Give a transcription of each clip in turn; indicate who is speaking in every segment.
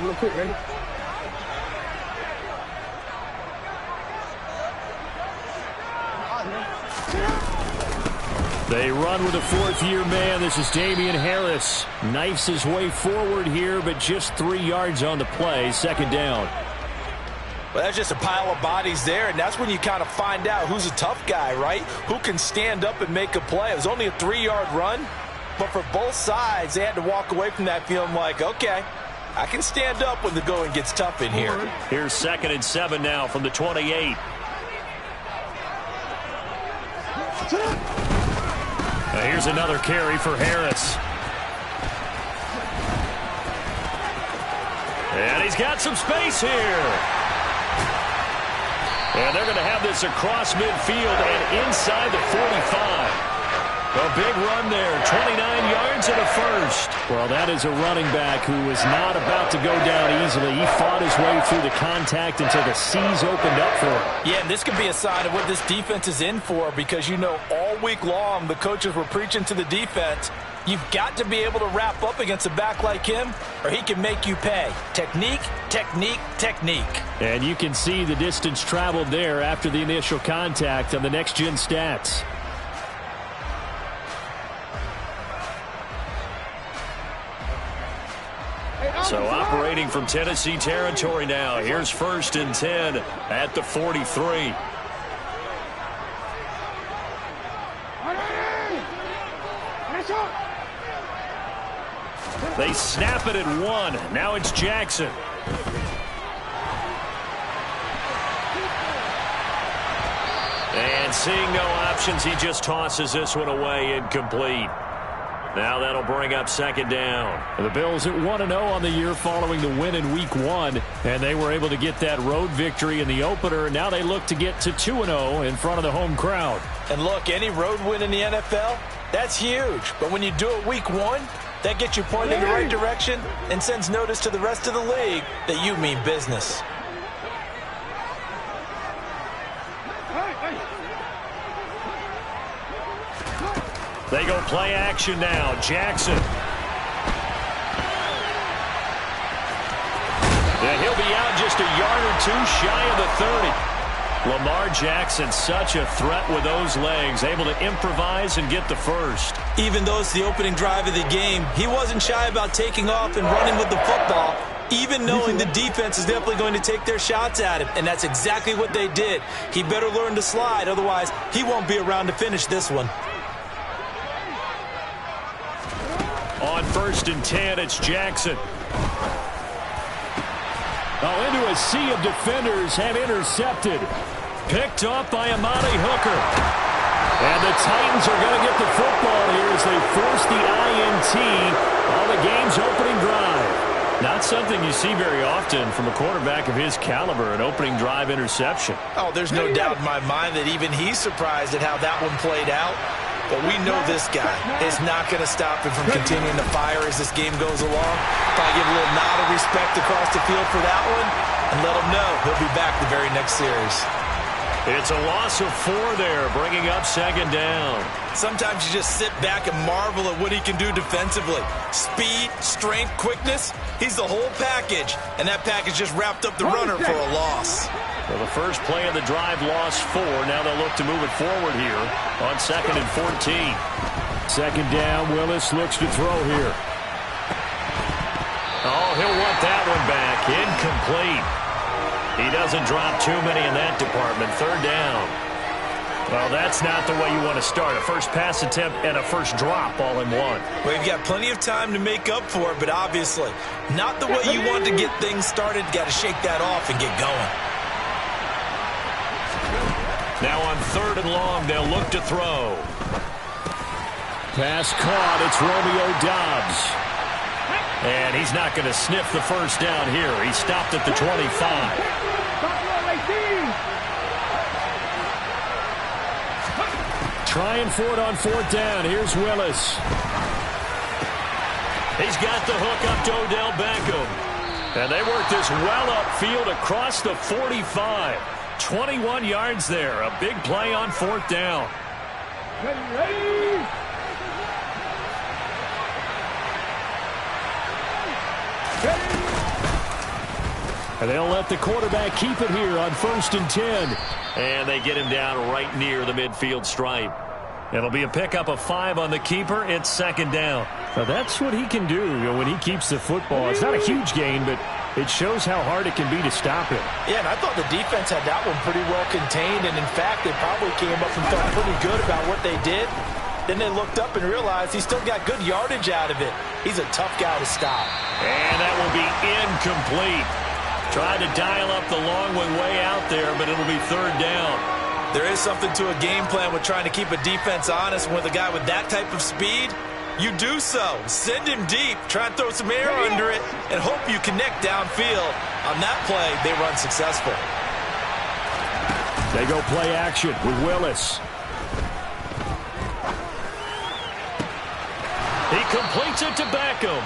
Speaker 1: real quick, ready?
Speaker 2: They run with a fourth-year man. This is Damian Harris. Knifes his way forward here, but just 3 yards on the play. Second down.
Speaker 3: Well, that's just a pile of bodies there, and that's when you kind of find out who's a tough guy, right? Who can stand up and make a play. It was only a 3-yard run, but for both sides, they had to walk away from that feeling like, okay, I can stand up when the going gets tough in here.
Speaker 2: Here's 2nd and 7 now from the 28. Here's another carry for Harris. And he's got some space here. And they're going to have this across midfield and inside the 45. A big run there, 29 yards and a first. Well, that is a running back who was not about to go down easily. He fought his way through the contact until the seas opened up for him.
Speaker 3: Yeah, and this could be a sign of what this defense is in for, because, you know, all week long the coaches were preaching to the defense, you've got to be able to wrap up against a back like him or he can make you pay. Technique, technique, technique.
Speaker 2: And you can see the distance traveled there after the initial contact on the next-gen stats. So operating from Tennessee territory now. Here's 1st and 10 at the 43. They snap it at 1. Now it's Jackson. And seeing no options, he just tosses this one away, incomplete. Now that'll bring up 2nd down. The Bills at 1-0 on the year following the win in Week 1. And they were able to get that road victory in the opener. Now they look to get to 2-0 in front of the home crowd.
Speaker 3: And look, any road win in the NFL, that's huge. But when you do it Week 1, that gets you pointed in the right direction and sends notice to the rest of the league that you mean business.
Speaker 2: They go play action now. Jackson. And he'll be out just a yard or two shy of the 30. Lamar Jackson, such a threat with those legs, able to improvise and get the first.
Speaker 3: Even though it's the opening drive of the game, he wasn't shy about taking off and running with the football, even knowing the defense is definitely going to take their shots at him. And that's exactly what they did. He better learn to slide, otherwise he won't be around to finish this one.
Speaker 2: On 1st and 10, it's Jackson. Oh, into a sea of defenders, have intercepted. Picked off by Amani Hooker. And the Titans are going to get the football here as they force the INT on the game's opening drive. Not something you see very often from a quarterback of his caliber, an opening drive interception.
Speaker 3: Oh, there's no doubt in my mind that even he's surprised at how that one played out. But we know this guy is not going to stop him from continuing to fire as this game goes along. Probably give a little nod of respect across the field for that one and let him know he'll be back the very next series.
Speaker 2: It's a loss of 4 there, bringing up 2nd down.
Speaker 3: Sometimes you just sit back and marvel at what he can do defensively. Speed, strength, quickness, he's the whole package. And that package just wrapped up the runner for a loss.
Speaker 2: Well, the first play of the drive lost 4. Now they'll look to move it forward here on 2nd and 14. 2nd down, Willis looks to throw here. Oh, he'll want that one back. Incomplete. He doesn't drop too many in that department. 3rd down. Well, that's not the way you want to start. A first pass attempt and a first drop all in one.
Speaker 3: Well, you've got plenty of time to make up for it, but obviously not the way you want to get things started. Got to shake that off and get going.
Speaker 2: Now on 3rd and long, they'll look to throw. Pass caught. It's Romeo Doubs. And he's not going to sniff the first down here. He stopped at the 25. Trying for it on 4th down. Here's Willis. He's got the hook up to Odell Beckham. And they work this well upfield across the 45. 21 yards there. A big play on 4th down.
Speaker 1: Ready?
Speaker 2: And they'll let the quarterback keep it here on 1st and 10. And they get him down right near the midfield stripe. It'll be a pickup of 5 on the keeper. It's 2nd down. Now that's what he can do, when he keeps the football. It's not a huge gain, but it shows how hard it can be to stop him.
Speaker 3: Yeah, and I thought the defense had that one pretty well contained. And, in fact, they probably came up and felt pretty good about what they did. Then they looked up and realized he still got good yardage out of it. He's a tough guy to stop.
Speaker 2: And that will be incomplete. Tried to dial up the long way out there, but it'll be 3rd down.
Speaker 3: There is something to a game plan with trying to keep a defense honest. With a guy with that type of speed, you do so. Send him deep. Try and throw some air under it and hope you connect downfield. On that play, they run successful.
Speaker 2: They go play action with Willis. He completes it to Beckham.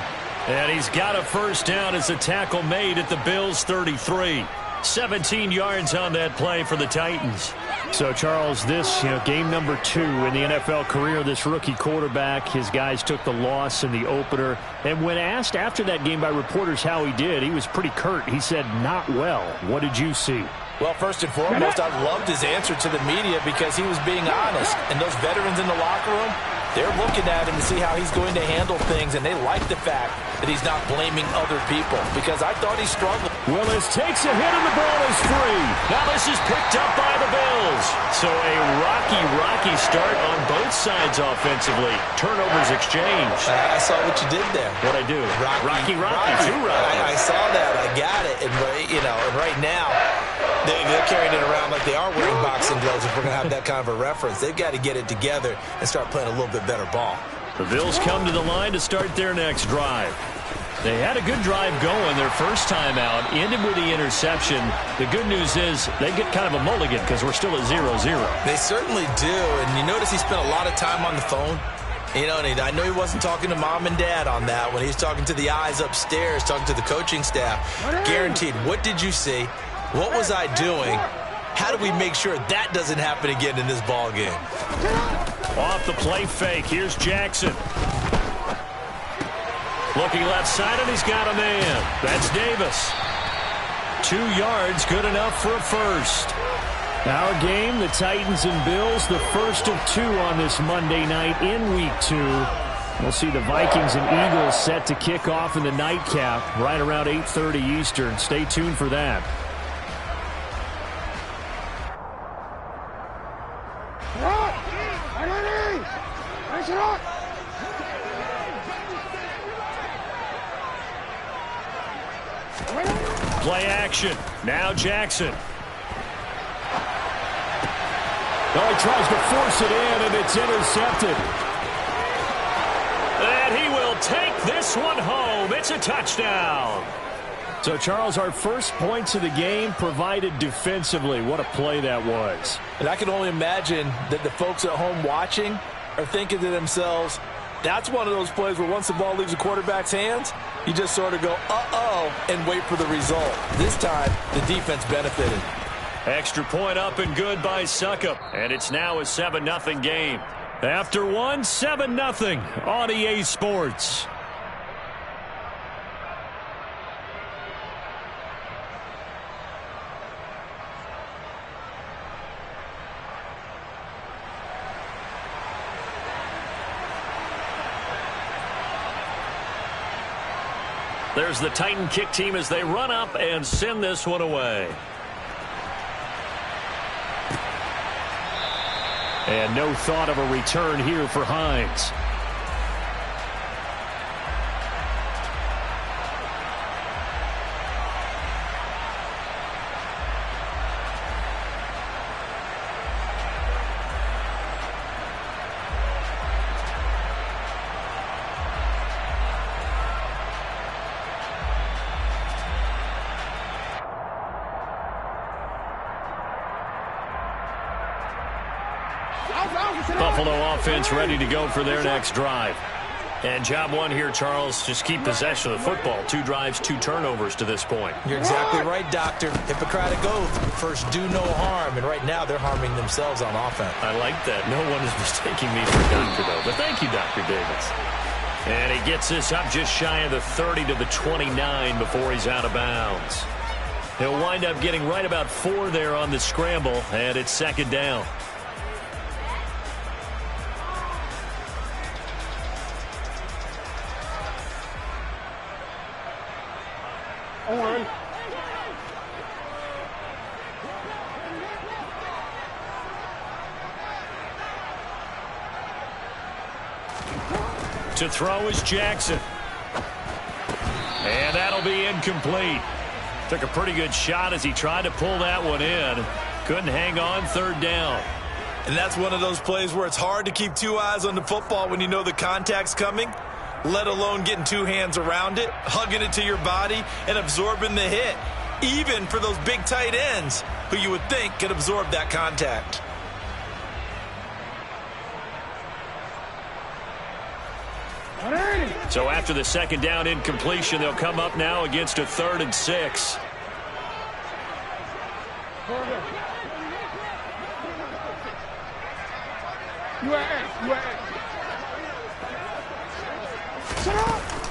Speaker 2: And he's got a 1st down as a tackle made at the Bills' 33. 17 yards on that play for the Titans. So, Charles, this, game number 2 in the NFL career, this rookie quarterback, his guys took the loss in the opener. And when asked after that game by reporters how he did, he was pretty curt. He said, not well. What did you see?
Speaker 3: Well, first and foremost, I loved his answer to the media because he was being honest. And those veterans in the locker room, they're looking at him to see how he's going to handle things, and they like the fact that he's not blaming other people because I thought he struggled.
Speaker 2: Willis takes a hit, and the ball is free. Now this is picked up by the Bills. So a rocky start on both sides offensively. Turnovers exchanged.
Speaker 3: I saw what you did there.
Speaker 2: What'd I do? Rocky. Too rocky.
Speaker 3: I saw that. I got it. And, and right now, they're carrying it around like they are wearing boxing gloves if we're going to have that kind of a reference. They've got to get it together and start playing a little bit better ball.
Speaker 2: The Bills come to the line to start their next drive. They had a good drive going their first time out, ended with the interception. The good news is they get kind of a mulligan because we're still at 0-0.
Speaker 3: They certainly do, and you notice he spent a lot of time on the phone. And I know he wasn't talking to mom and dad on that when he was talking to the eyes upstairs, talking to the coaching staff. Guaranteed, what did you see? What was I doing? How do we make sure that doesn't happen again in this ball game?
Speaker 2: Off the play fake, here's Jackson. Looking left side, and he's got a man. That's Davis. 2 yards, good enough for a first. Our game, the Titans and Bills, the first of 2 on this Monday night in Week 2. We'll see the Vikings and Eagles set to kick off in the nightcap right around 8:30 Eastern. Stay tuned for that. Play action. Now Jackson. Oh, he tries to force it in, and it's intercepted. And he will take this one home. It's a touchdown. So, Charles, our first points of the game provided defensively. What a play that was.
Speaker 3: And I can only imagine that the folks at home watching are thinking to themselves, that's one of those plays where once the ball leaves the quarterback's hands, you just sort of go, uh-oh, and wait for the result. This time, the defense benefited.
Speaker 2: Extra point up and good by Succop. And it's now a 7-0 game. After one, 7-0 on EA Sports. There's the Titan kick team as they run up and send this one away. And no thought of a return here for Hines. Buffalo offense ready to go for their next drive. And job one here, Charles, just keep possession of the football. 2 drives, 2 turnovers to this point.
Speaker 3: You're exactly right, Doctor. Hippocratic oath. First, do no harm. And right now, they're harming themselves on offense.
Speaker 2: I like that. No one is mistaking me for a doctor, though. But thank you, Dr. Davis. And he gets this up just shy of the 30 to the 29 before he's out of bounds. He'll wind up getting right about 4 there on the scramble, and it's second down.
Speaker 1: On.
Speaker 2: To throw is Jackson. And that'll be incomplete. Took a pretty good shot as he tried to pull that one in. Couldn't hang on, third down.
Speaker 3: And that's one of those plays where it's hard to keep 2 eyes on the football when you know the contact's coming, let alone getting 2 hands around it, hugging it to your body, and absorbing the hit, even for those big tight ends who you would think could absorb that contact.
Speaker 2: So after the second down incompletion, they'll come up now against a 3rd and 6.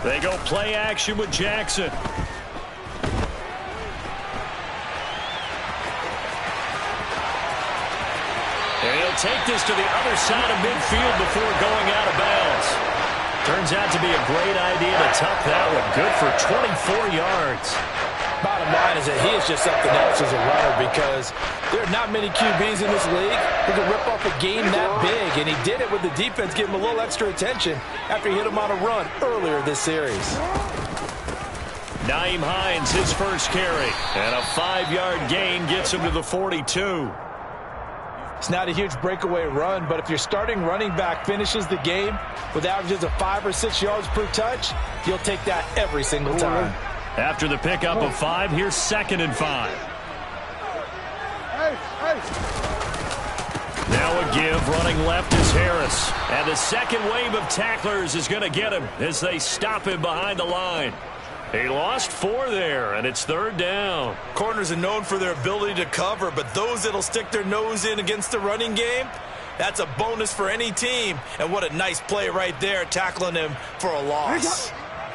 Speaker 2: They go play action with Jackson. And he'll take this to the other side of midfield before going out of bounds. Turns out to be a great idea to tuck that one. Good for 24 yards.
Speaker 3: Bottom line is that he is just something else as a runner because there are not many QBs in this league who can rip off a game that big, and he did it with the defense giving him a little extra attention after he hit him on a run earlier this series.
Speaker 2: Nyheim Hines, his first carry, and a 5-yard gain gets him to the 42.
Speaker 3: It's not a huge breakaway run, but if your starting running back finishes the game with averages of 5 or 6 yards per touch, you'll take that every single time.
Speaker 2: After the pickup of 5, here's 2nd and 5. Now a give, running left is Harris. And the second wave of tacklers is going to get him as they stop him behind the line. He lost 4 there, and it's 3rd down.
Speaker 3: Corners are known for their ability to cover, but those that'll stick their nose in against the running game, that's a bonus for any team. And what a nice play right there, tackling him for a loss.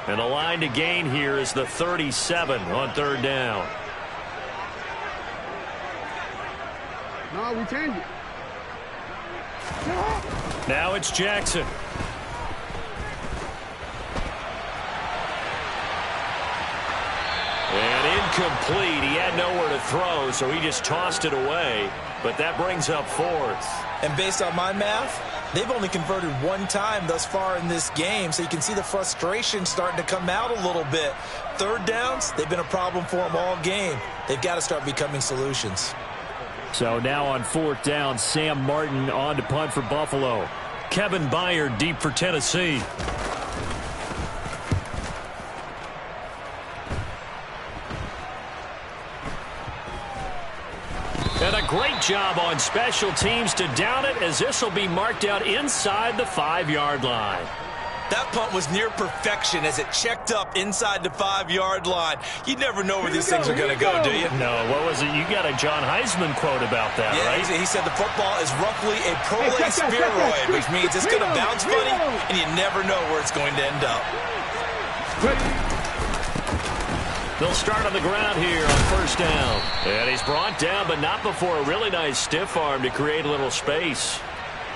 Speaker 2: And the line to gain here is the 37 on 3rd down.
Speaker 1: No, we change it.
Speaker 2: Now it's Jackson. And incomplete. He had nowhere to throw, so he just tossed it away. But that brings up 4th.
Speaker 3: And based on my math, they've only converted 1 time thus far in this game, so you can see the frustration starting to come out a little bit. 3rd downs, they've been a problem for them all game. They've got to start becoming solutions.
Speaker 2: So now on 4th down, Sam Martin on to punt for Buffalo. Kevin Byard deep for Tennessee. And a great job on special teams to down it, as this will be marked out inside the 5-yard line.
Speaker 3: That punt was near perfection as it checked up inside the 5-yard line. You never know where these things are going to go, do you?
Speaker 2: No, what was it? You got a John Heisman quote about that,
Speaker 3: yeah,
Speaker 2: right?
Speaker 3: He said the football is roughly a prolate spheroid, which means it's going to bounce funny, and you never know where it's going to end up.
Speaker 2: They'll start on the ground here on 1st down. And he's brought down, but not before a really nice stiff arm to create a little space.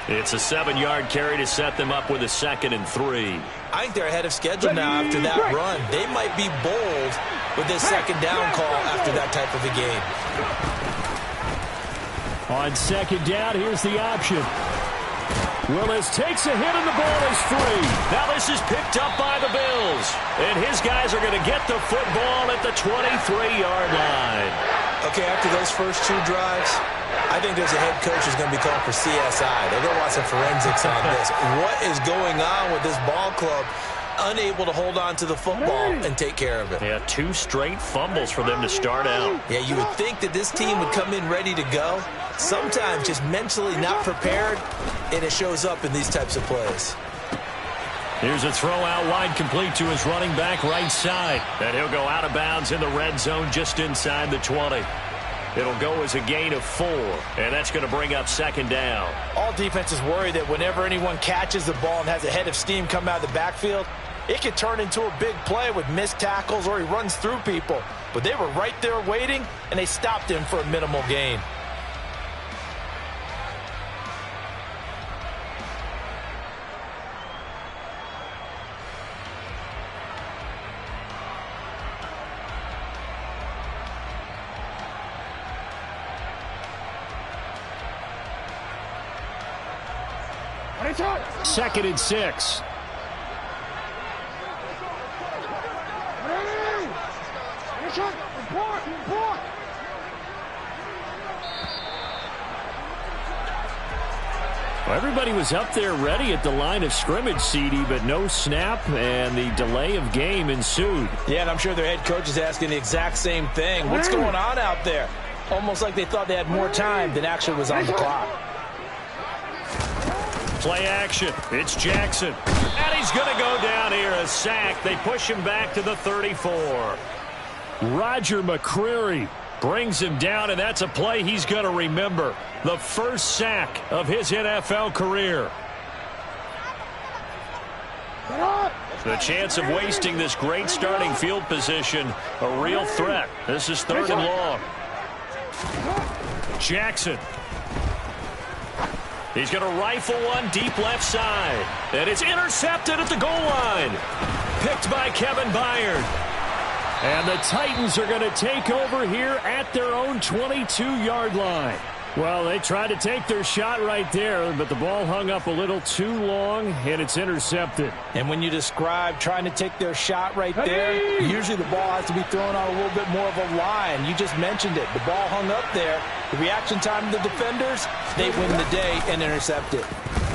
Speaker 2: It's a 7-yard carry to set them up with a 2nd and 3.
Speaker 3: I think they're ahead of schedule now after that run. They might be bold with this 2nd down call after that type of a game.
Speaker 2: On 2nd down, here's the option. Willis takes a hit and the ball is free. Now this is picked up by the Bills. And his guys are going to get the football at the 23-yard line.
Speaker 3: Okay, after those first 2 drives, I think there's a head coach who's going to be calling for CSI. They're going to want some forensics on this. What is going on with this ball club? Unable to hold on to the football and take care of it.
Speaker 2: Yeah, 2 straight fumbles for them to start out.
Speaker 3: Yeah, you would think that this team would come in ready to go. Sometimes just mentally not prepared, and it shows up in these types of plays.
Speaker 2: Here's a throw out wide, complete to his running back right side. And he'll go out of bounds in the red zone just inside the 20. It'll go as a gain of 4, and that's going to bring up 2nd down.
Speaker 3: All defenses worry that whenever anyone catches the ball and has a head of steam come out of the backfield, it could turn into a big play with missed tackles or he runs through people. but they were right there waiting, and they stopped him for a minimal gain.
Speaker 2: Second and 6. Well, everybody was up there ready at the line of scrimmage, CD, but no snap, and the delay of game ensued.
Speaker 3: Yeah, and I'm sure their head coach is asking the exact same thing. What's going on out there? Almost like they thought they had more time than actually was on the clock.
Speaker 2: Play action. It's Jackson. And he's going to go down here. A sack. They push him back to the 34. Roger McCreary brings him down, and that's a play he's going to remember. The first sack of his NFL career. The chance of wasting this great starting field position, a real threat. This is 3rd and long. Jackson. He's going to rifle one deep left side. And it's intercepted at the goal line. Picked by Kevin Byard. And the Titans are going to take over here at their own 22-yard line. Well, they tried to take their shot right there, but the ball hung up a little too long, and it's intercepted.
Speaker 3: And when you describe trying to take their shot right there, usually the ball has to be thrown on a little bit more of a line. You just mentioned it. The ball hung up there. The reaction time of the defenders, they win the day and intercept it.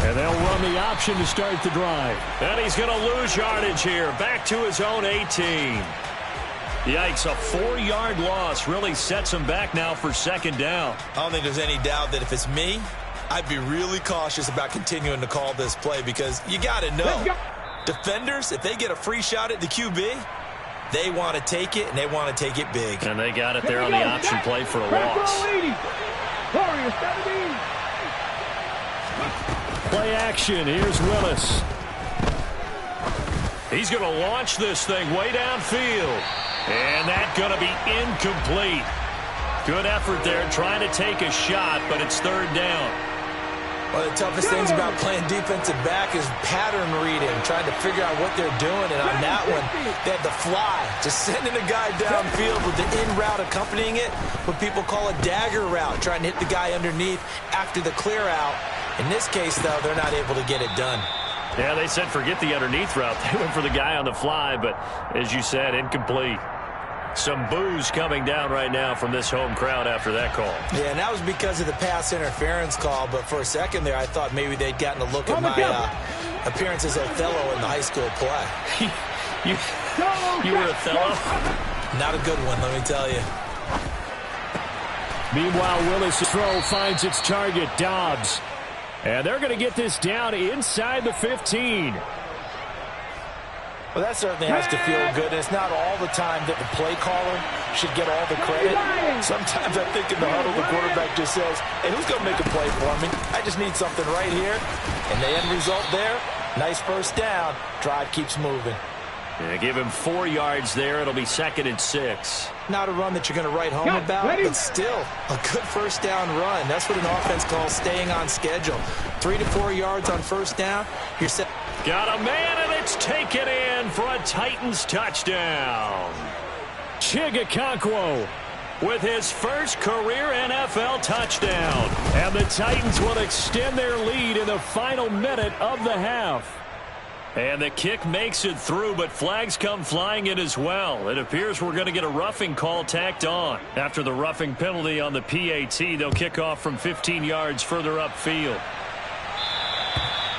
Speaker 2: And they'll run the option to start the drive. And he's going to lose yardage here, back to his own 18. Yikes, a 4-yard loss really sets him back now for 2nd down.
Speaker 3: I don't think there's any doubt that if it's me, I'd be really cautious about continuing to call this play because you got to know, defenders, if they get a free shot at the QB, they want to take it, and they want to take it big.
Speaker 2: And they got it there on the option play for a loss. Play action. Here's Willis. He's going to launch this thing way downfield. And that's going to be incomplete. Good effort there trying to take a shot, but it's 3rd down.
Speaker 3: One of the toughest things about playing defensive back is pattern reading, trying to figure out what they're doing. And on that one, they had the fly, just sending a guy downfield with the in route accompanying it, what people call a dagger route, trying to hit the guy underneath after the clear out. In this case, though, they're not able to get it done.
Speaker 2: Yeah, they said forget the underneath route. They went for the guy on the fly, but as you said, incomplete. Some boos coming down right now from this home crowd after that call.
Speaker 3: Yeah, and that was because of the pass interference call, but for a second there, I thought maybe they'd gotten a look at my appearance as Othello in the high school play.
Speaker 2: you were Othello?
Speaker 3: Not a good one, let me tell you.
Speaker 2: Meanwhile, Willis' throw finds its target, Dobbs. And they're going to get this down inside the 15.
Speaker 3: Well, that certainly has to feel good. And it's not all the time that the play caller should get all the credit. Sometimes I think in the huddle, the quarterback just says, hey, who's going to make a play for me? I just need something right here. And the end result there, nice first down. Drive keeps moving.
Speaker 2: Yeah, give him 4 yards there. It'll be 2nd and 6.
Speaker 3: Not a run that you're going to write home about, but still a good first down run. That's what an offense calls staying on schedule. 3 to 4 yards on first down. You're set.
Speaker 2: Got a man, and it's taken in for a Titans touchdown. Chigakonkwo with his first career NFL touchdown. And the Titans will extend their lead in the final minute of the half. And the kick makes it through, but flags come flying in as well. It appears we're going to get a roughing call tacked on. After the roughing penalty on the PAT, they'll kick off from 15 yards further upfield.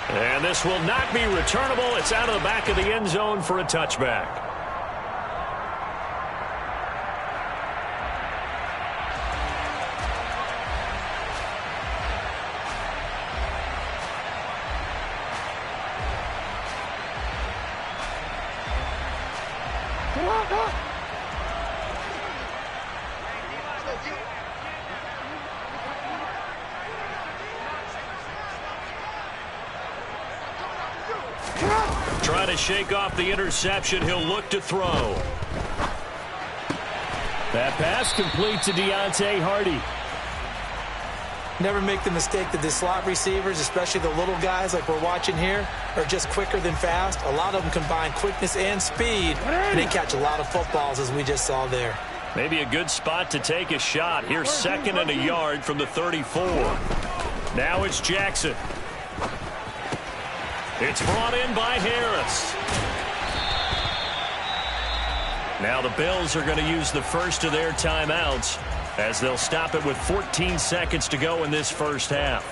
Speaker 2: And this will not be returnable. It's out of the back of the end zone for a touchback. Trying to shake off the interception. He'll look to throw. That pass complete to Deontay Hardy.
Speaker 3: Never make the mistake that the slot receivers, especially the little guys like we're watching here, are just quicker than fast. A lot of them combine quickness and speed, and they catch a lot of footballs, as we just saw there.
Speaker 2: Maybe a good spot to take a shot. Here's 2nd and a yard from the 34. Now it's Jackson. It's brought in by Harris. Now the Bills are going to use the first of their timeouts as they'll stop it with 14 seconds to go in this first half.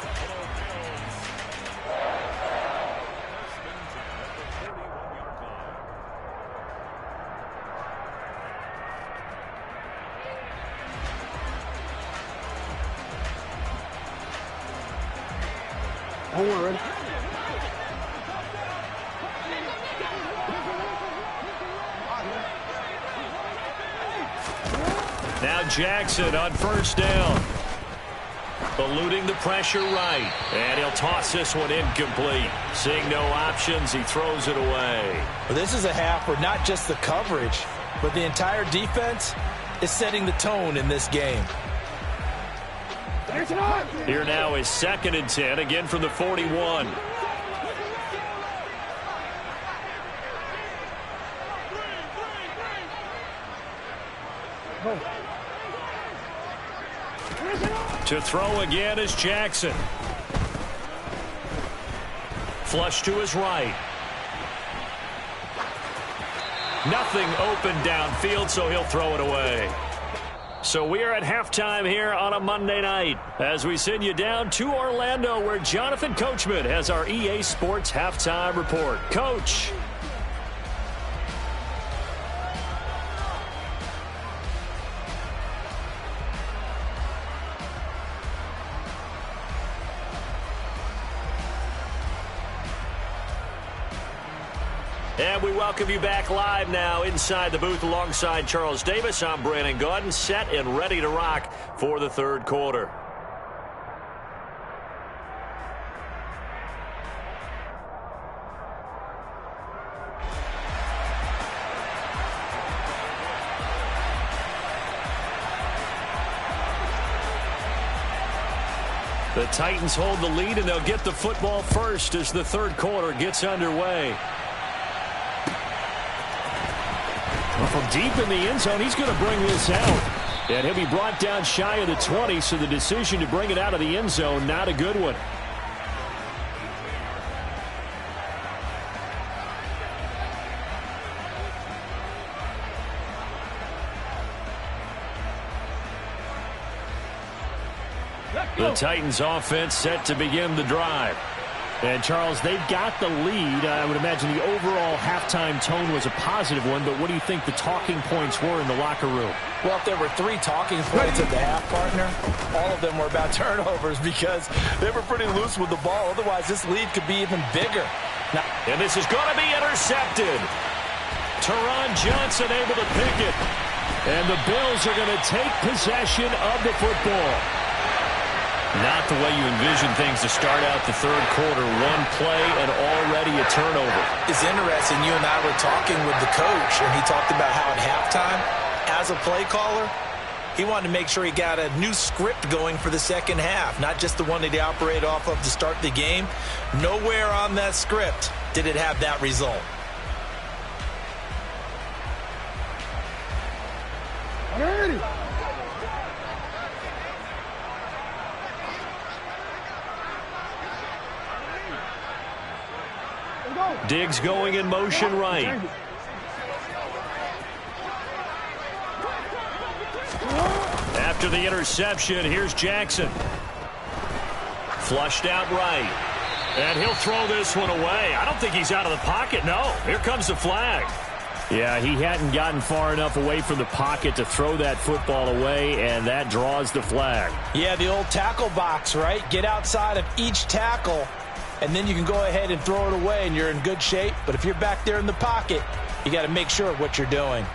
Speaker 1: Hold on, ready?
Speaker 2: Now Jackson on first down. Eluding the pressure right. And he'll toss this one incomplete. Seeing no options, he throws it away.
Speaker 3: Well, this is a half where not just the coverage, but the entire defense is setting the tone in this game.
Speaker 2: Here now is 2nd and 10, again from the 41. To throw again is Jackson. Flush to his right. Nothing open downfield, so he'll throw it away. So we are at halftime here on a Monday night as we send you down to Orlando, where Jonathan Coachman has our EA Sports halftime report. Coach. And we welcome you back live now inside the booth alongside Charles Davis. I'm Brandon Gaudin, set and ready to rock for the third quarter. The Titans hold the lead, and they'll get the football first as the third quarter gets underway. From deep in the end zone, he's going to bring this out. And he'll be brought down shy of the 20, so the decision to bring it out of the end zone, not a good one. The Titans offense set to begin the drive. And, Charles, they've got the lead. I would imagine the overall halftime tone was a positive one, but what do you think the talking points were in the locker room?
Speaker 3: Well, if there were 3 talking points at the half, partner, all of them were about turnovers because they were pretty loose with the ball. Otherwise, this lead could be even bigger.
Speaker 2: Now, and this is going to be intercepted. Teron Johnson able to pick it. And the Bills are going to take possession of the football. Not the way you envision things to start out the third quarter. One play and already a turnover.
Speaker 3: It's interesting. You and I were talking with the coach, and he talked about how at halftime, as a play caller, he wanted to make sure he got a new script going for the second half, not just the one that he operated off of to start the game. Nowhere on that script did it have that result.
Speaker 1: Ready.
Speaker 2: Diggs going in motion right. After the interception, here's Jackson. Flushed out right. And he'll throw this one away. I don't think he's out of the pocket. No, here comes the flag. Yeah, he hadn't gotten far enough away from the pocket to throw that football away, and that draws the flag.
Speaker 3: Yeah, the old tackle box, right? Get outside of each tackle, and then you can go ahead and throw it away, and you're in good shape. But if you're back there in the pocket, you got to make sure of what you're doing.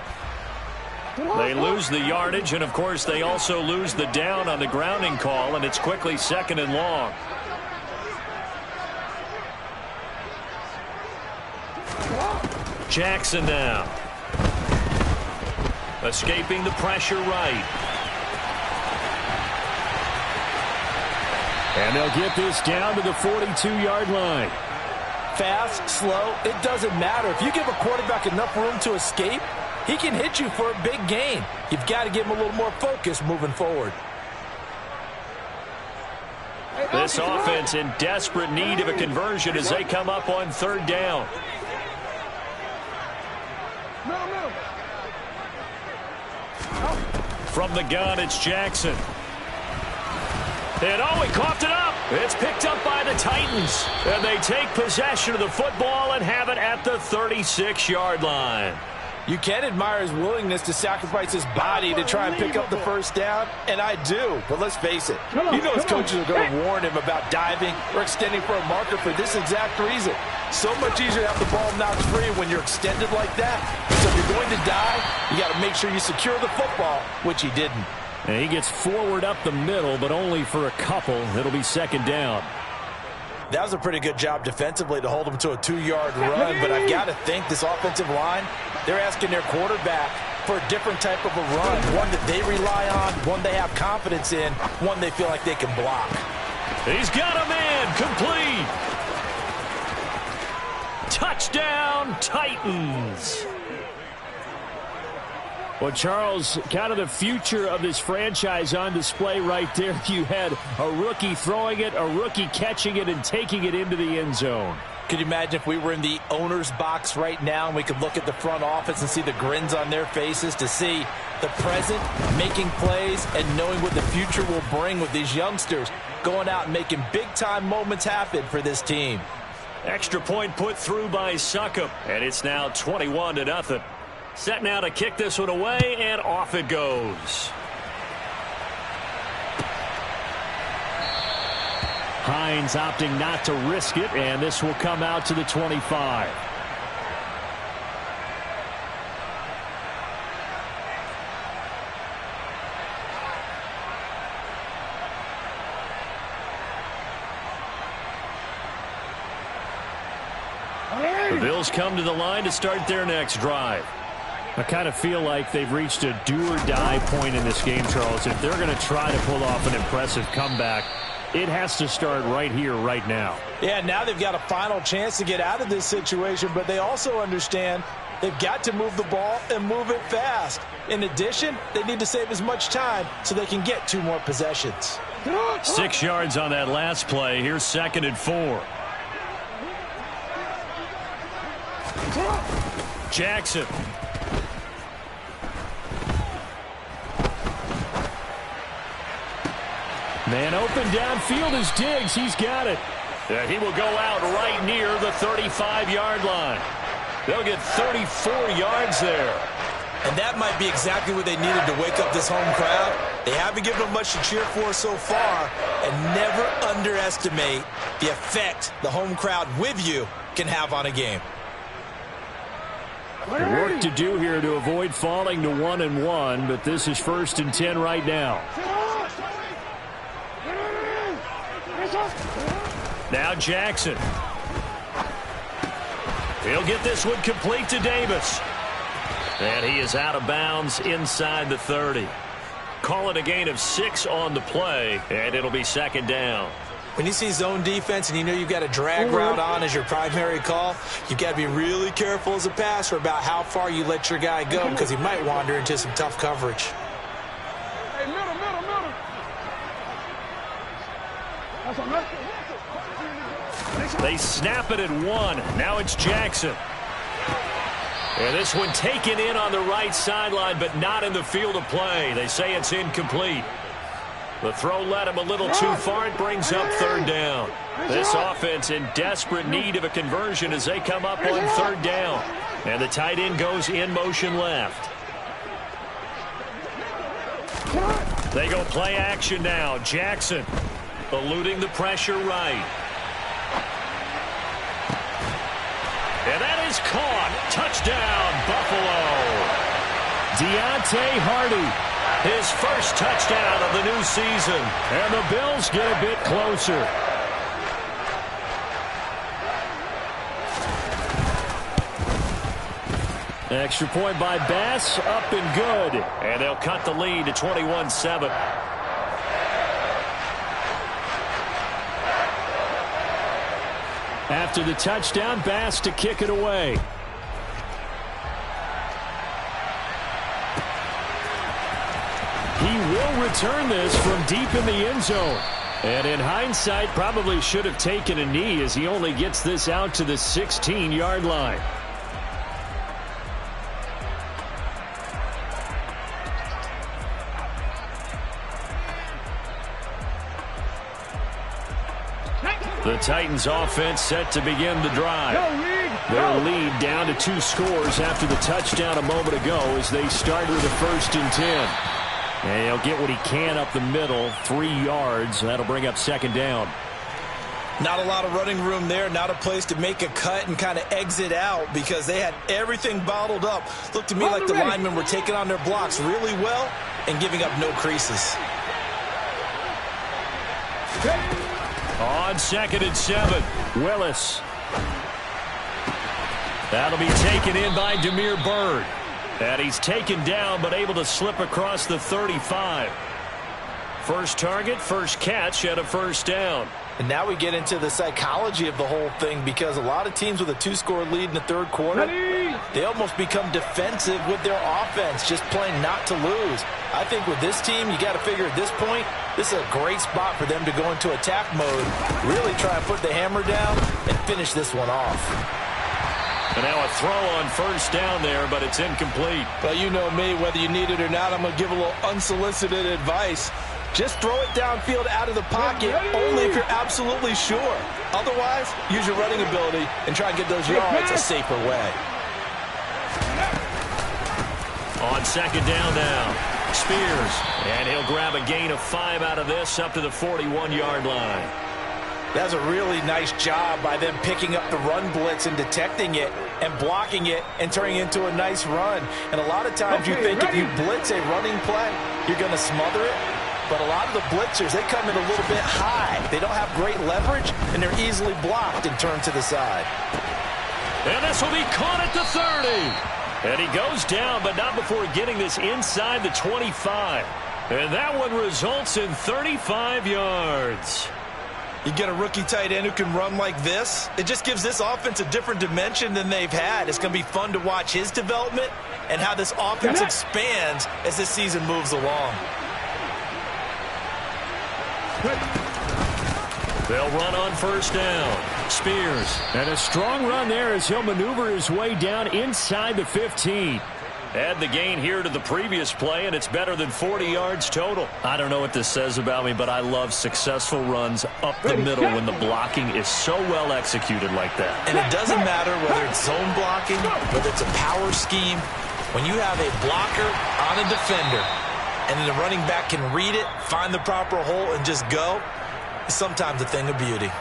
Speaker 2: They lose the yardage, and, of course, they also lose the down on the grounding call, and it's quickly 2nd and long. Jackson now. Escaping the pressure right. And they'll get this down to the 42-yard line.
Speaker 3: Fast, slow, it doesn't matter. If you give a quarterback enough room to escape, he can hit you for a big gain. You've got to give him a little more focus moving forward.
Speaker 2: This offense in desperate need of a conversion as they come up on third down. From the gun, it's Jackson. And he coughed it up. It's picked up by the Titans. And they take possession of the football and have it at the 36-yard line.
Speaker 3: You can admire his willingness to sacrifice his body to try and pick up the first down, and I do. But let's face it, you know his coaches are going to warn him about diving or extending for a marker for this exact reason. So much easier to have the ball knocked free when you're extended like that. So if you're going to dive, you got to make sure you secure the football, which he didn't.
Speaker 2: And he gets forward up the middle, but only for a couple. It'll be second down.
Speaker 3: That was a pretty good job defensively to hold him to a 2-yard run, but I've got to think this offensive line, they're asking their quarterback for a different type of a run, one that they rely on, one they have confidence in, one they feel like they can block.
Speaker 2: He's got a man, complete. Touchdown, Titans. Well, Charles, kind of the future of this franchise on display right there. You had a rookie throwing it, a rookie catching it, and taking it into the end zone.
Speaker 3: Could you imagine if we were in the owner's box right now and we could look at the front office and see the grins on their faces, to see the present making plays and knowing what the future will bring with these youngsters going out and making big-time moments happen for this team.
Speaker 2: Extra point put through by Succop, and it's now 21-0. Set now to kick this one away, and off it goes. Hines opting not to risk it, and this will come out to the 25. The Bills come to the line to start their next drive. I kind of feel like they've reached a do-or-die point in this game, Charles. If they're going to try to pull off an impressive comeback, it has to start right here, right now.
Speaker 3: Yeah, now they've got a final chance to get out of this situation, but they also understand they've got to move the ball and move it fast. In addition, they need to save as much time so they can get 2 more possessions.
Speaker 2: 6 yards on that last play. Here's 2nd and 4. Jackson. Man open downfield is Diggs. He's got it. He will go out right near the 35-yard line. They'll get 34 yards there.
Speaker 3: And that might be exactly what they needed to wake up this home crowd. They haven't given them much to cheer for so far. And never underestimate the effect the home crowd with you can have on a game.
Speaker 2: Work to do here to avoid falling to 1-1, but this is 1st and 10 right now. Now Jackson. He'll get this one complete to Davis. And he is out of bounds inside the 30. Call it a gain of 6 on the play, and it'll be 2nd down.
Speaker 3: When you see zone defense and you know you've got a drag route on as your primary call, you've got to be really careful as a passer about how far you let your guy go, because he might wander into some tough coverage.
Speaker 1: Hey, middle.
Speaker 2: They snap it at 1. Now it's Jackson. And this one taken in on the right sideline, but not in the field of play. They say it's incomplete. The throw led him a little too far. It brings up 3rd down. This offense in desperate need of a conversion as they come up on 3rd down. And the tight end goes in motion left. They go play action now. Jackson eluding the pressure right. And that is caught. Touchdown, Buffalo. Deontay Hardy. His first touchdown of the new season. And the Bills get a bit closer. Extra point by Bass, up and good. And they'll cut the lead to 21-7. After the touchdown, Bass to kick it away. He will return this from deep in the end zone. And in hindsight, probably should have taken a knee as he only gets this out to the 16-yard line. The Titans offense set to begin the drive. Their lead down to 2 scores after the touchdown a moment ago as they start with a 1st and 10. And he'll get what he can up the middle, 3 yards. That'll bring up 2nd down.
Speaker 3: Not a lot of running room there, not a place to make a cut and kind of exit out because they had everything bottled up. Looked to me like the linemen were taking on their blocks really well and giving up no creases.
Speaker 2: On 2nd and 7, Willis. That'll be taken in by Damiere Byrd. And he's taken down but able to slip across the 35. First target, first catch, and a 1st down.
Speaker 3: And now we get into the psychology of the whole thing because a lot of teams with a 2-score lead in the 3rd quarter, they almost become defensive with their offense, just playing not to lose. I think with this team, you got to figure at this point, this is a great spot for them to go into attack mode, really try and put the hammer down and finish this one off.
Speaker 2: And now a throw on 1st down there, but it's incomplete.
Speaker 3: Well, you know me, whether you need it or not, I'm going to give a little unsolicited advice. Just throw it downfield out of the pocket, only if you're absolutely sure. Otherwise, use your running ability and try and get those yards a safer way.
Speaker 2: On 2nd down now, Spears. And he'll grab a gain of 5 out of this up to the 41-yard line.
Speaker 3: That's a really nice job by them picking up the run blitz and detecting it and blocking it and turning it into a nice run. And a lot of times you think if you blitz a running play, you're going to smother it. But a lot of the blitzers, they come in a little bit high. They don't have great leverage, and they're easily blocked and turned to the side.
Speaker 2: And this will be caught at the 30. And he goes down, but not before getting this inside the 25. And that one results in 35 yards.
Speaker 3: You get a rookie tight end who can run like this, it just gives this offense a different dimension than they've had. It's going to be fun to watch his development and how this offense expands as this season moves along.
Speaker 2: They'll run on 1st down. Spears. And a strong run there as he'll maneuver his way down inside the 15. Add the gain here to the previous play, and it's better than 40 yards total. I don't know what this says about me, but I love successful runs up the middle when the blocking is so well executed like that.
Speaker 3: And it doesn't matter whether it's zone blocking, whether it's a power scheme. When you have a blocker on a defender, and then the running back can read it, find the proper hole, and just go, it's sometimes a thing of beauty.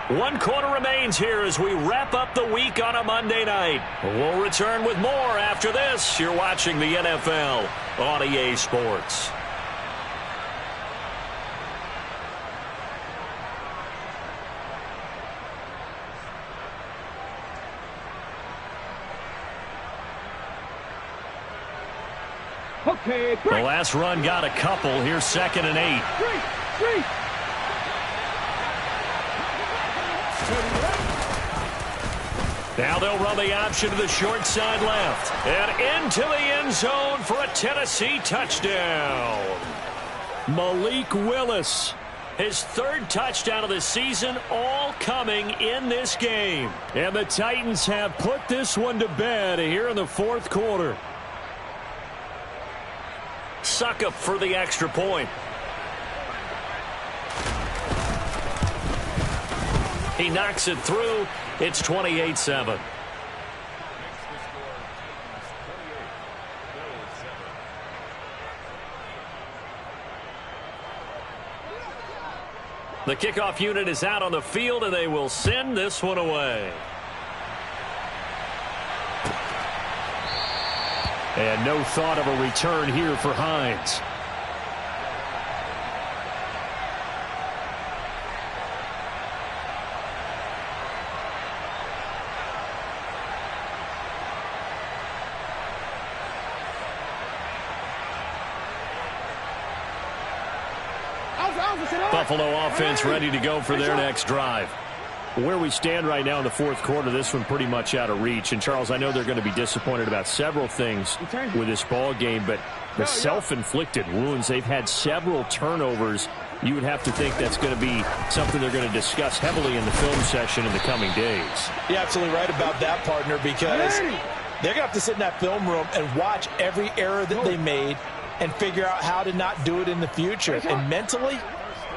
Speaker 2: 1 quarter remains here as we wrap up the week on a Monday night. We'll return with more after this. You're watching the NFL on EA Sports.
Speaker 1: Okay,
Speaker 2: the last run got a couple. Here's 2nd and 8.
Speaker 1: Three.
Speaker 2: Now they'll run the option to the short side left. And into the end zone for a Tennessee touchdown. Malik Willis. His 3rd touchdown of the season, all coming in this game. And the Titans have put this one to bed here in the 4th quarter. Succop for the extra point. He knocks it through. It's 28-7. The kickoff unit is out on the field, and they will send this one away. And no thought of a return here for Hines. Buffalo offense ready to go for their next drive. Where we stand right now in the fourth quarter, this one pretty much out of reach. And, Charles, I know they're going to be disappointed about several things with this ball game, but the self-inflicted wounds, they've had several turnovers. You would have to think that's going to be something they're going to discuss heavily in the film session in the coming days.
Speaker 3: You're absolutely right about that, partner, because they're going to have to sit in that film room and watch every error that they made and figure out how to not do it in the future. And mentally,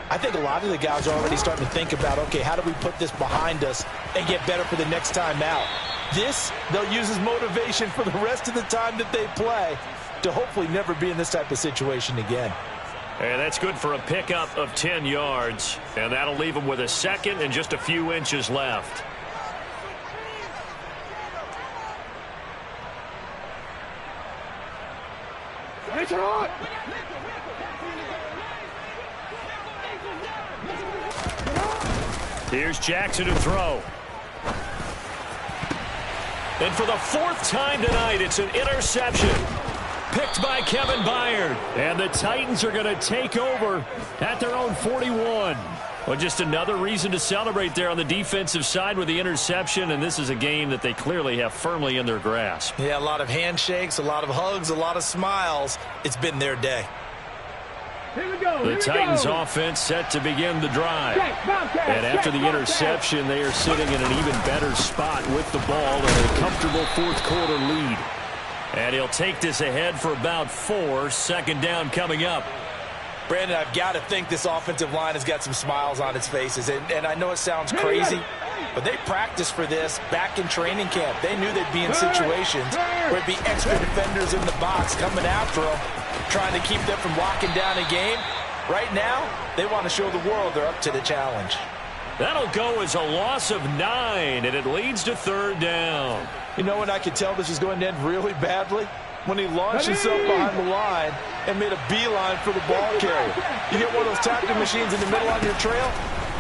Speaker 3: I think a lot of the guys are already starting to think about, okay, how do we put this behind us and get better for the next time out? This, they'll use as motivation for the rest of the time that they play to hopefully never be in this type of situation again.
Speaker 2: And that's good for a pickup of 10 yards. And that'll leave them with a second and just a few inches left. Here's Jackson to throw. And for the fourth time tonight, it's an interception. Picked by Kevin Byard. And the Titans are going to take over at their own 41. Well, just another reason to celebrate there on the defensive side with the interception, and this is a game that they clearly have firmly in their grasp.
Speaker 3: Yeah, a lot of handshakes, a lot of hugs, a lot of smiles. It's been their day.
Speaker 2: The Titans offense set to begin the drive. And after the interception, they are sitting in an even better spot with the ball in a comfortable fourth quarter lead. And he'll take this ahead for about 4. Second down coming up.
Speaker 3: Brandon, I've got to think this offensive line has got some smiles on its faces. And I know it sounds crazy, but they practiced for this back in training camp. They knew they'd be in situations where it'd be extra defenders in the box coming after them, trying to keep them from locking down a game. Right now, they want to show the world they're up to the challenge.
Speaker 2: That'll go as a loss of 9, and it leads to third down.
Speaker 3: You know when I could tell this was going to end really badly? When he launched himself behind the line and made a beeline for the ball carrier. You get one of those tackling machines in the middle on your trail,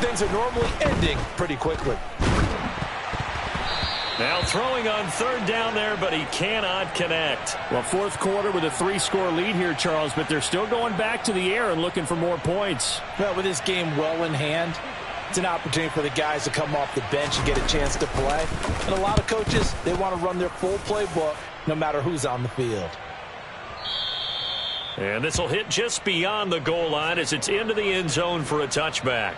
Speaker 3: things are normally ending pretty quickly.
Speaker 2: Now throwing on third down there, but he cannot connect. Well, fourth quarter with a 3-score lead here, Charles, but they're still going back to the air and looking for more points.
Speaker 3: Well, with this game well in hand, it's an opportunity for the guys to come off the bench and get a chance to play. And a lot of coaches, they want to run their full playbook no matter who's on the field.
Speaker 2: And this will hit just beyond the goal line as it's into the end zone for a touchback.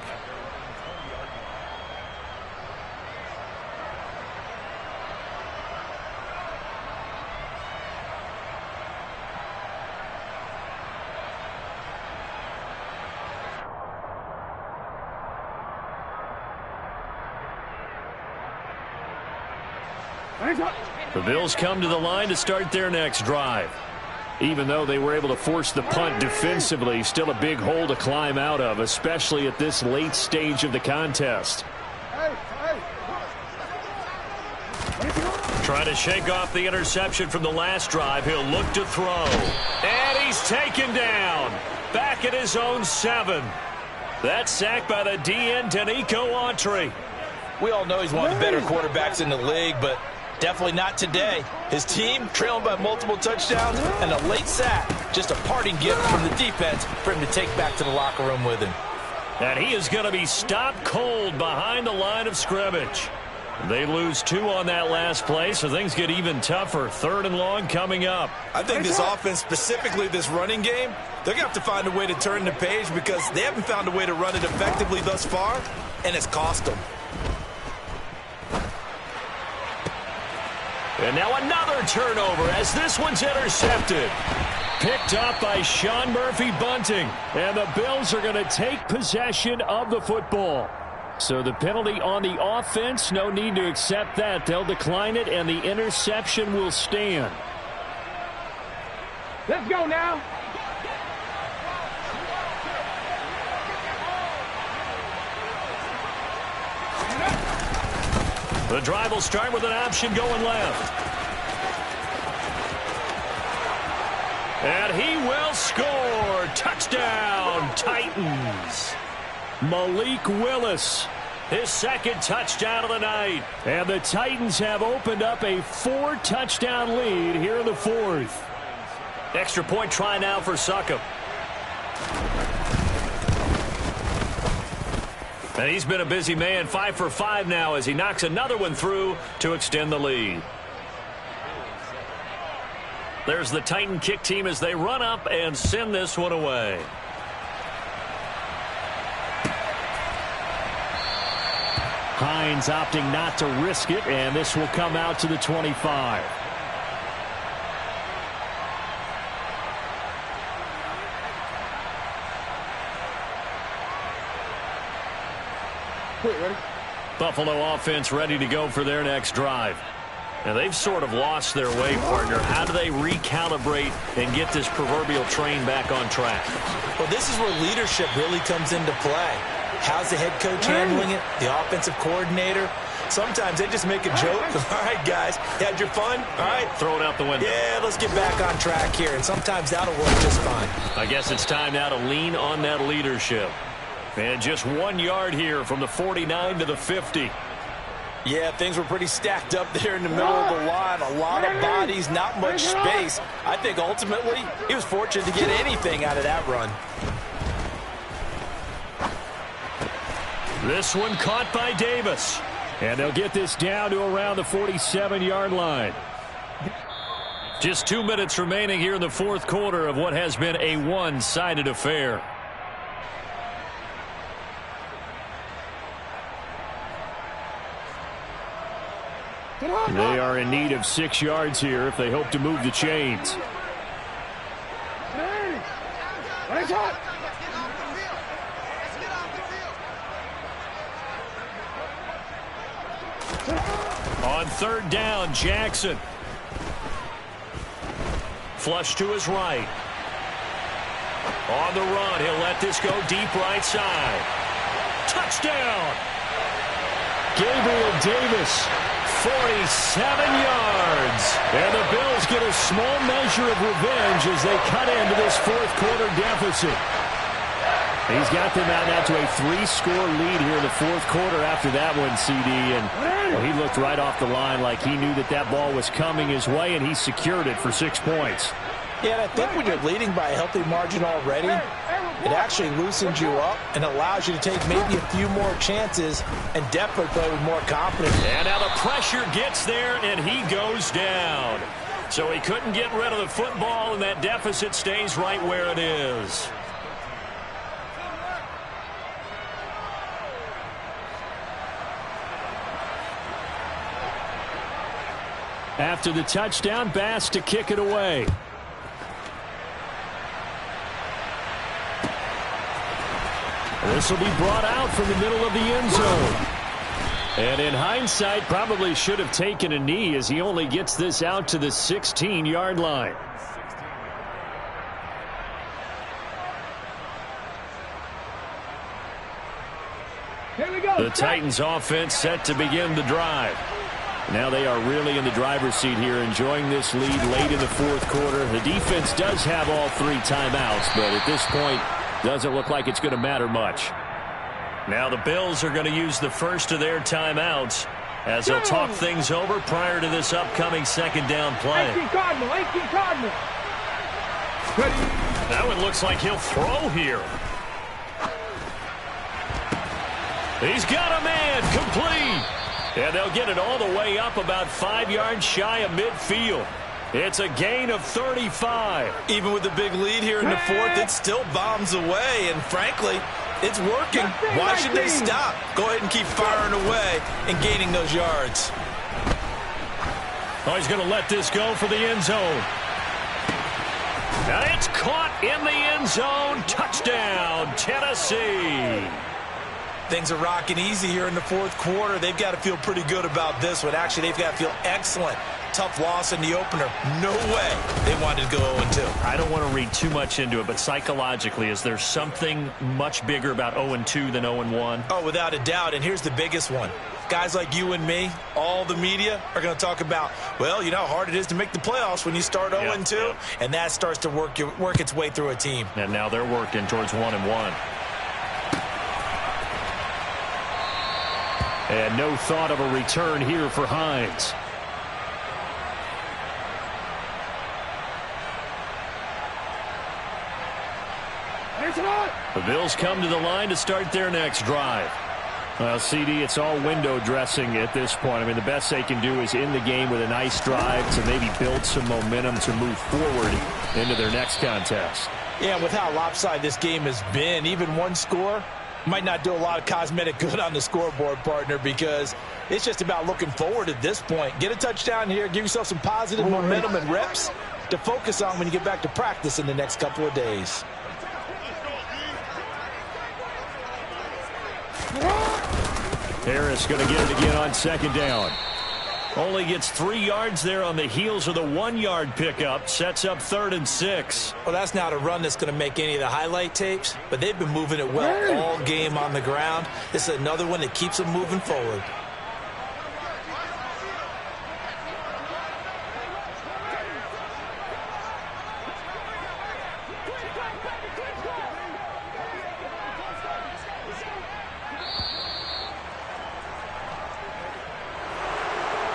Speaker 2: The Bills come to the line to start their next drive. Even though they were able to force the punt defensively, still a big hole to climb out of, especially at this late stage of the contest. Trying to shake off the interception from the last drive. He'll look to throw. And he's taken down. Back at his own 7. That's sacked by the DN, Danico Autry.
Speaker 3: We all know he's one of the better quarterbacks in the league, but definitely not today. His team trailing by multiple touchdowns and a late sack. Just a parting gift from the defense for him to take back to the locker room with him.
Speaker 2: And he is going to be stopped cold behind the line of scrimmage. They lose 2 on that last play, so things get even tougher. Third and long coming up.
Speaker 3: I think this offense, specifically this running game, they're going to have to find a way to turn the page because they haven't found a way to run it effectively thus far, and it's cost them.
Speaker 2: And now another turnover as this one's intercepted. Picked up by Sean Murphy-Bunting. And the Bills are going to take possession of the football. So the penalty on the offense, no need to accept that. They'll decline it, and the interception will stand.
Speaker 1: Let's go now.
Speaker 2: The drive will start with an option going left. And he will score. Touchdown, Titans. Malik Willis, his second touchdown of the night. And the Titans have opened up a 4-touchdown lead here in the fourth. Extra point try now for Succop. And he's been a busy man, 5 for 5 now as he knocks another one through to extend the lead. There's the Titan kick team as they run up and send this one away. Hines opting not to risk it, and this will come out to the 25.
Speaker 1: Ready?
Speaker 2: Buffalo offense ready to go for their next drive. Now, they've sort of lost their way, partner. How do they recalibrate and get this proverbial train back on track?
Speaker 3: Well, this is where leadership really comes into play. How's the head coach handling it? The offensive coordinator? Sometimes they just make a joke. All right, guys, you had your fun? All right.
Speaker 2: Throw it out the window.
Speaker 3: Yeah, let's get back on track here, and sometimes that'll work just fine.
Speaker 2: I guess it's time now to lean on that leadership. And just 1 yard here from the 49 to the 50.
Speaker 3: Yeah, things were pretty stacked up there in the middle of the line. A lot of bodies, not much space. I think ultimately he was fortunate to get anything out of that run.
Speaker 2: This one caught by Davis. And they'll get this down to around the 47-yard line. Just 2 minutes remaining here in the fourth quarter of what has been a one-sided affair. They are in need of 6 yards here if they hope to move the chains. On third down, Jackson. Flush to his right. On the run, he'll let this go deep right side. Touchdown! Gabriel Davis. 47 yards. And the Bills get a small measure of revenge as they cut into this fourth quarter deficit. He's got them out now to a 3-score lead here in the fourth quarter after that one, CD. And well, he looked right off the line like he knew that that ball was coming his way, and he secured it for 6 points.
Speaker 3: Yeah, and I think when you're leading by a healthy margin already, it actually loosens you up and allows you to take maybe a few more chances and definitely play with more confidence.
Speaker 2: And now the pressure gets there, and he goes down. So he couldn't get rid of the football, and that deficit stays right where it is. After the touchdown, Bass to kick it away. This will be brought out from the middle of the end zone. And in hindsight, probably should have taken a knee as he only gets this out to the 16-yard line.
Speaker 1: Here we go.
Speaker 2: The Titans offense set to begin the drive. Now they are really in the driver's seat here, enjoying this lead late in the fourth quarter. The defense does have all 3 timeouts, but at this point, doesn't look like it's going to matter much. Now the Bills are going to use the first of their timeouts as they'll talk things over prior to this upcoming second down play.
Speaker 1: 18 Cardinal.
Speaker 2: That one looks like he'll throw here. He's got a man, complete. And they'll get it all the way up about 5 yards shy of midfield. It's a gain of 35.
Speaker 3: Even with the big lead here in the fourth, it still bombs away. And frankly, it's working. Why should they stop? Go ahead and keep firing away and gaining those yards.
Speaker 2: Oh, he's going to let this go for the end zone. Now it's caught in the end zone. Touchdown, Tennessee.
Speaker 3: Things are rocking easy here in the fourth quarter. They've got to feel pretty good about this one. Actually, they've got to feel excellent. Tough loss in the opener. No way they wanted to go 0-2.
Speaker 2: I don't want to read too much into it, but psychologically, is there something much bigger about 0-2 than 0-1?
Speaker 3: Oh, without a doubt. And here's the biggest one. Guys like you and me, all the media are going to talk about, well, you know how hard it is to make the playoffs when you start 0-2. Yep. And that starts to work its way through a team.
Speaker 2: And now they're working towards 1-1. And no thought of a return here for Hines. The Bills come to the line to start their next drive. Well, CD, it's all window dressing at this point. I mean, the best they can do is in the game with a nice drive to maybe build some momentum to move forward into their next contest.
Speaker 3: Yeah, with how lopsided this game has been, even one score might not do a lot of cosmetic good on the scoreboard, partner, because it's just about looking forward at this point. Get a touchdown here, give yourself some positive momentum and reps to focus on when you get back to practice in the next couple of days.
Speaker 2: Harris going to get it again on second down. Only gets 3 yards there on the heels of the 1-yard pickup. Sets up 3rd and 6.
Speaker 3: Well, that's not a run that's going to make any of the highlight tapes, but they've been moving it well all game on the ground. This is another one that keeps them moving forward.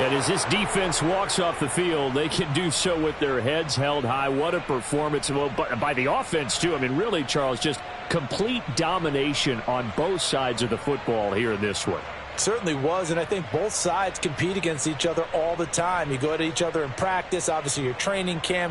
Speaker 2: And as this defense walks off the field, they can do so with their heads held high. What a performance by the offense, too. I mean, really, Charles, just complete domination on both sides of the football here in this one.
Speaker 3: Certainly was, and I think both sides compete against each other all the time. You go at each other in practice. Obviously, your training camp.